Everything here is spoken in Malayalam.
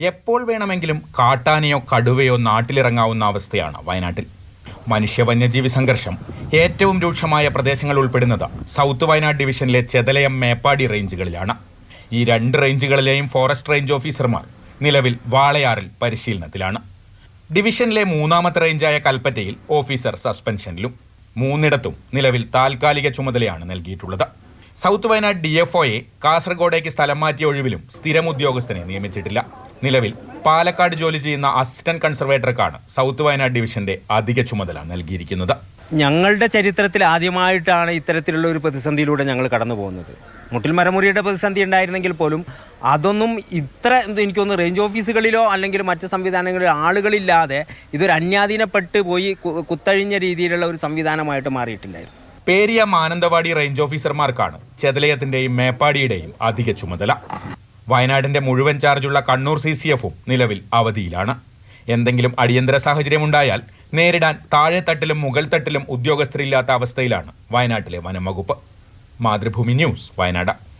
എപ്പോൾ വേണമെങ്കിലും കാട്ടാനയോ കടുവയോ നാട്ടിലിറങ്ങാവുന്ന അവസ്ഥയാണ് വയനാട്ടിൽ. മനുഷ്യ വന്യജീവി സംഘർഷം ഏറ്റവും രൂക്ഷമായ പ്രദേശങ്ങൾ ഉൾപ്പെടുന്നത് സൗത്ത് വയനാട് ഡിവിഷനിലെ ചെതലയം മേപ്പാടി റേഞ്ചുകളിലാണ്. ഈ രണ്ട് റേഞ്ചുകളിലെയും ഫോറസ്റ്റ് റേഞ്ച് ഓഫീസർമാർ നിലവിൽ വാളയാറിൽ പരിശീലനത്തിലാണ്. ഡിവിഷനിലെ മൂന്നാമത്തെ റേഞ്ചായ കൽപ്പറ്റയിൽ ഓഫീസർ സസ്പെൻഷനിലും. മൂന്നിടത്തും നിലവിൽ താൽക്കാലിക ചുമതലയാണ് നൽകിയിട്ടുള്ളത്. സൗത്ത് വയനാട് DFOയെ കാസർഗോഡേക്ക് സ്ഥലം മാറ്റിയ ഒഴിവിലും സ്ഥിരം ഉദ്യോഗസ്ഥനെ നിയമിച്ചിട്ടില്ല. നിലവിൽ പാലക്കാട് ജോലി ചെയ്യുന്ന അസിസ്റ്റന്റ് കൺസർവേറ്റർക്കാണ് സൗത്ത് വയനാട് ഡിവിഷന്റെ അധിക ചുമതല നൽകിയിരിക്കുന്നത്. ഞങ്ങളുടെ ചരിത്രത്തിൽ ആദ്യമായിട്ടാണ് ഇത്തരത്തിലുള്ള ഒരു പ്രതിസന്ധിയിലൂടെ ഞങ്ങൾ കടന്നു പോകുന്നത്. മുട്ടിൽ മരമുറിയുടെ പ്രതിസന്ധി ഉണ്ടായിരുന്നെങ്കിൽ പോലും അതൊന്നും ഇത്ര എനിക്കൊന്ന് റേഞ്ച് ഓഫീസുകളിലോ അല്ലെങ്കിൽ മറ്റ് സംവിധാനങ്ങളിലോ ആളുകളില്ലാതെ ഇതൊരു അന്യാധീനപ്പെട്ട് പോയി കുത്തഴിഞ്ഞ രീതിയിലുള്ള ഒരു സംവിധാനമായിട്ട് മാറിയിട്ടില്ലായിരുന്നു. പേരിയ മാനന്തവാടി റേഞ്ച് ഓഫീസർമാർക്കാണ് ചെതലയത്തിന്റെയും മേപ്പാടിയുടെയും അധിക ചുമതല. വയനാടിന്റെ മുഴുവൻ ചാർജുള്ള കണ്ണൂർ CCFും നിലവിൽ അവധിയിലാണ്. എന്തെങ്കിലും അടിയന്തര സാഹചര്യമുണ്ടായാൽ നേരിടാൻ താഴെത്തട്ടിലും മുകൾ തട്ടിലും ഉദ്യോഗസ്ഥരില്ലാത്ത അവസ്ഥയിലാണ് വയനാട്ടിലെ വനം വകുപ്പ്. മാതൃഭൂമി ന്യൂസ്, വയനാട്.